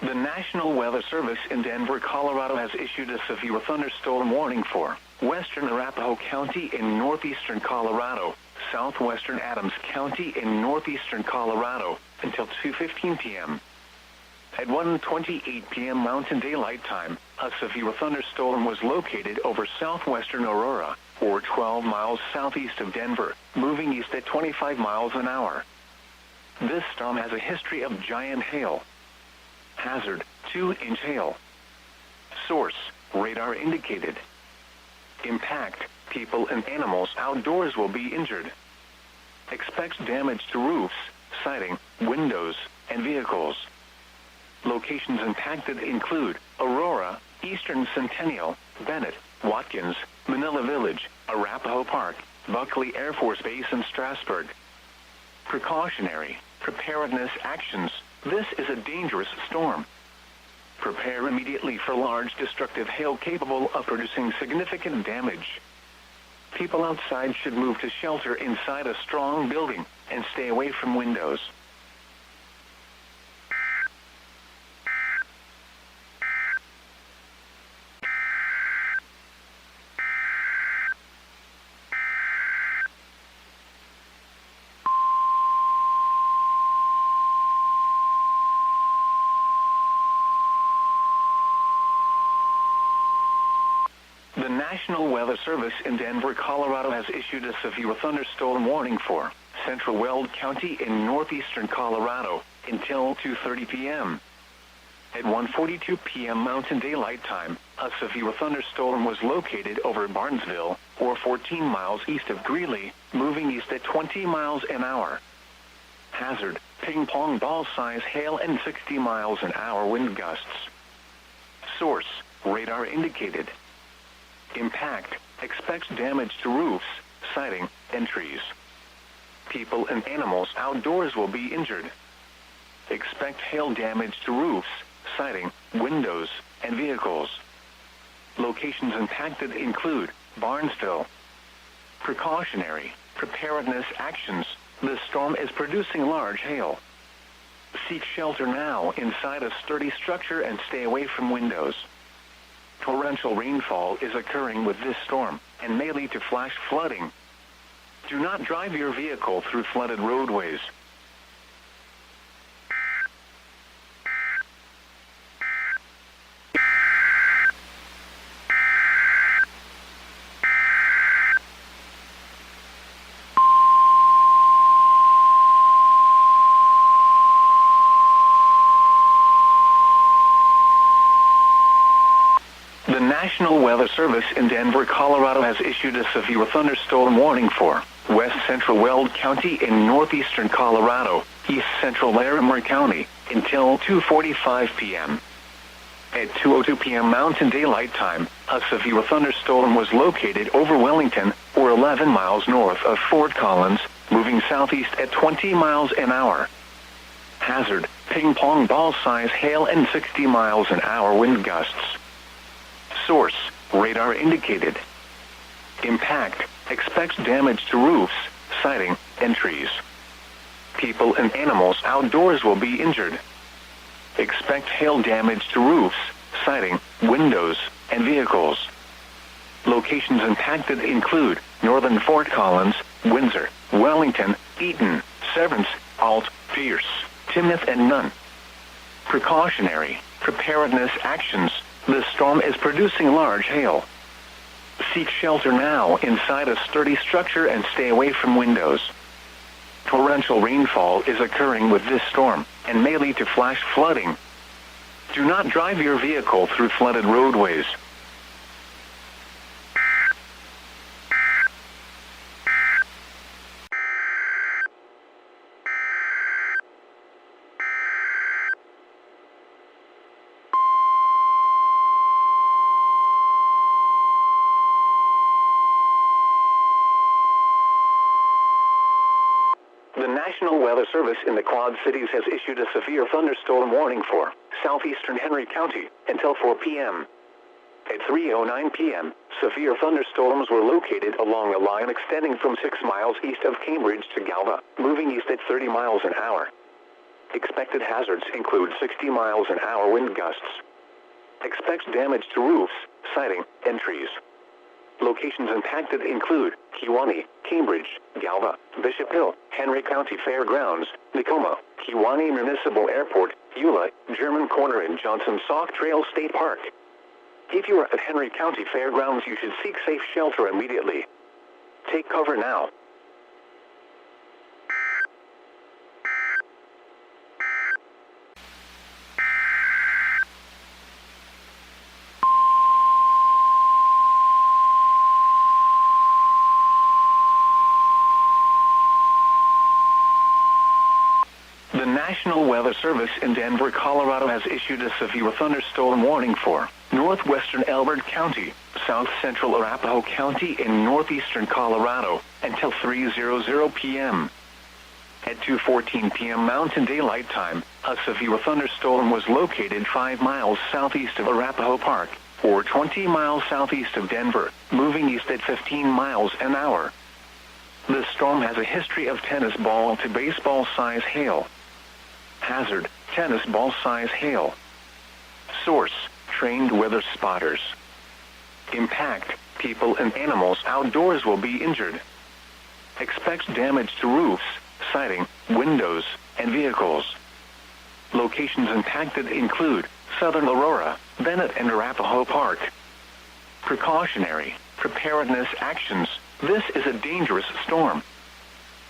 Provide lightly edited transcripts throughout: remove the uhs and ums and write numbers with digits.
The National Weather Service in Denver, Colorado has issued a severe thunderstorm warning for western Arapahoe County in northeastern Colorado, southwestern Adams County in northeastern Colorado until 2:15 p.m. At 1:28 p.m. Mountain Daylight Time, a severe thunderstorm was located over southwestern Aurora, or 12 miles southeast of Denver, moving east at 25 miles an hour. This storm has a history of giant hail. Hazard, 2-inch hail. Source, radar indicated. Impact, people and animals outdoors will be injured. Expect damage to roofs, siding, windows, and vehicles. Locations impacted include Aurora, Eastern Centennial, Bennett, Watkins, Manila Village, Arapahoe Park, Buckley Air Force Base and Strasburg. Precautionary preparedness actions. This is a dangerous storm. Prepare immediately for large destructive hail capable of producing significant damage. People outside should move to shelter inside a strong building and stay away from windows. The National Weather Service in Denver, Colorado has issued a severe thunderstorm warning for central Weld County in northeastern Colorado until 2:30 p.m. At 1:42 p.m. Mountain Daylight Time, a severe thunderstorm was located over Barnesville, or 14 miles east of Greeley, moving east at 20 miles an hour. Hazard, ping-pong ball-size hail and 60 miles an hour wind gusts. Source, radar indicated. Impact, expect damage to roofs, siding, and trees. People and animals outdoors will be injured. Expect hail damage to roofs, siding, windows, and vehicles. Locations impacted include Barnesville. Precautionary preparedness actions. The storm is producing large hail. Seek shelter now inside a sturdy structure and stay away from windows. Torrential rainfall is occurring with this storm and may lead to flash flooding. Do not drive your vehicle through flooded roadways. The National Weather Service in Denver, Colorado has issued a severe thunderstorm warning for west central Weld County in northeastern Colorado, east central Larimer County, until 2:45 p.m. At 2:02 p.m. Mountain Daylight Time, a severe thunderstorm was located over Wellington, or 11 miles north of Fort Collins, moving southeast at 20 miles an hour. Hazard, ping-pong ball-size hail and 60 miles an hour wind gusts. Source, radar indicated. Impact, expect damage to roofs, siding, and trees. People and animals outdoors will be injured. Expect hail damage to roofs, siding, windows, and vehicles. Locations impacted include northern Fort Collins, Windsor, Wellington, Eaton, Severance, Alt, Pierce, Timoth, and Nunn. Precautionary preparedness actions. The storm is producing large hail. Seek shelter now inside a sturdy structure and stay away from windows. Torrential rainfall is occurring with this storm and may lead to flash flooding. Do not drive your vehicle through flooded roadways. The National Weather Service in the Quad Cities has issued a severe thunderstorm warning for southeastern Henry County until 4 p.m. At 3:09 p.m., severe thunderstorms were located along a line extending from 6 miles east of Cambridge to Galva, moving east at 30 miles an hour. Expected hazards include 60 miles an hour wind gusts. Expects damage to roofs, siding, and trees. Locations impacted include Kewaunee, Cambridge, Galva, Bishop Hill, Henry County Fairgrounds, Tacoma, Kewaunee Municipal Airport, Eula, German Corner, and Johnson Sauk Trail State Park. If you are at Henry County Fairgrounds, you should seek safe shelter immediately. Take cover now. The National Weather Service in Denver, Colorado has issued a severe thunderstorm warning for northwestern Elbert County, south central Arapahoe County, and northeastern Colorado until 3:00 p.m. At 2:14 p.m. Mountain Daylight Time, a severe thunderstorm was located 5 miles southeast of Arapahoe Park, or 20 miles southeast of Denver, moving east at 15 miles an hour. The storm has a history of tennis ball to baseball size hail. Hazard, tennis ball size hail. Source, trained weather spotters. Impact, people and animals outdoors will be injured. Expects damage to roofs, siding, windows, and vehicles. Locations impacted include Southern Aurora, Bennett, and Arapahoe Park. Precautionary, preparedness actions. This is a dangerous storm.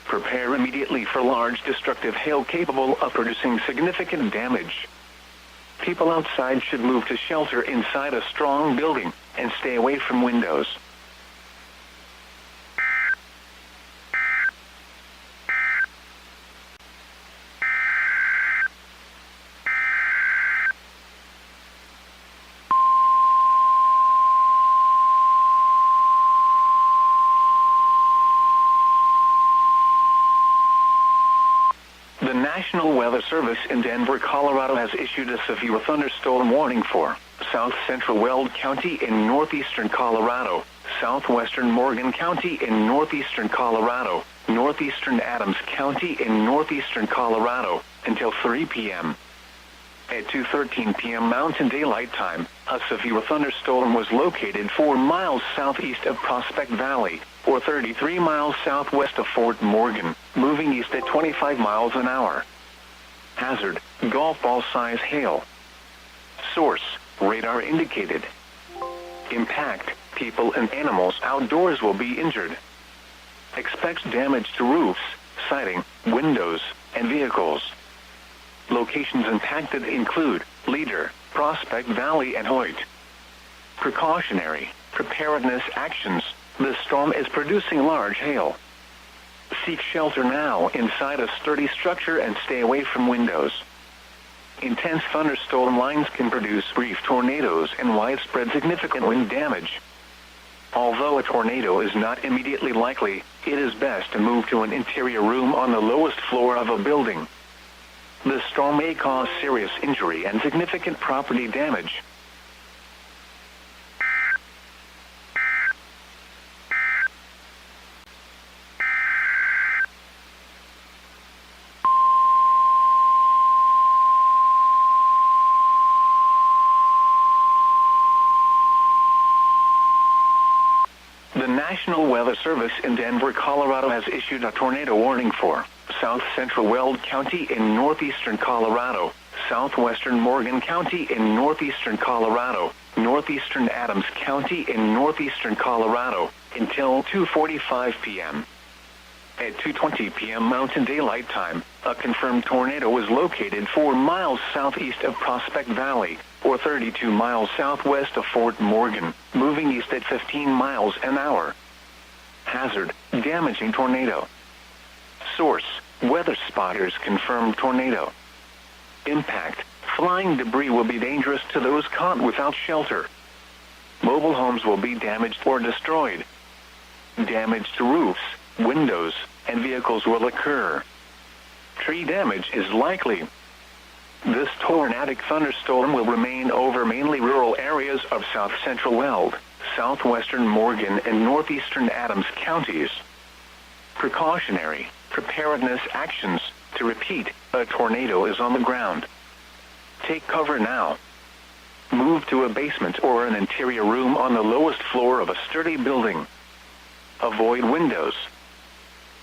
Prepare immediately for large destructive hail capable of producing significant damage. People outside should move to shelter inside a strong building and stay away from windows. The National Weather Service in Denver, Colorado has issued a severe thunderstorm warning for south central Weld County in northeastern Colorado, southwestern Morgan County in northeastern Colorado, northeastern Adams County in northeastern Colorado until 3 p.m. At 2:13 p.m. Mountain Daylight Time, a severe thunderstorm was located 4 miles southeast of Prospect Valley, or 33 miles southwest of Fort Morgan, moving east at 25 miles an hour. Hazard, golf ball size hail. Source, radar indicated. Impact, people and animals outdoors will be injured. Expects damage to roofs, siding, windows, and vehicles. Locations impacted include Leader, Prospect Valley, and Hoyt. Precautionary, preparedness actions. The storm is producing large hail. Seek shelter now inside a sturdy structure and stay away from windows. Intense thunderstorm lines can produce brief tornadoes and widespread significant wind damage. Although a tornado is not immediately likely, it is best to move to an interior room on the lowest floor of a building. The storm may cause serious injury and significant property damage. The National Weather Service in Denver, Colorado has issued a tornado warning for south central Weld County in northeastern Colorado, southwestern Morgan County in northeastern Colorado, northeastern Adams County in northeastern Colorado until 2:45 p.m. At 2:20 p.m. Mountain Daylight Time, a confirmed tornado was located 4 miles southeast of Prospect Valley, or 32 miles southwest of Fort Morgan, moving east at 15 miles an hour. Hazard, damaging tornado. Source, weather spotters confirm tornado. Impact, flying debris will be dangerous to those caught without shelter. Mobile homes will be damaged or destroyed. Damage to roofs, windows, and vehicles will occur. Tree damage is likely. This tornadic thunderstorm will remain over mainly rural areas of south central Weld, southwestern Morgan, and northeastern Adams counties. Precautionary, preparedness actions. To repeat, a tornado is on the ground. Take cover now. Move to a basement or an interior room on the lowest floor of a sturdy building. Avoid windows.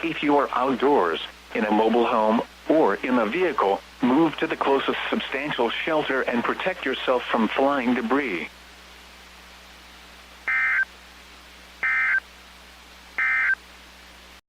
If you are outdoors, in a mobile home, or in a vehicle, move to the closest substantial shelter and protect yourself from flying debris.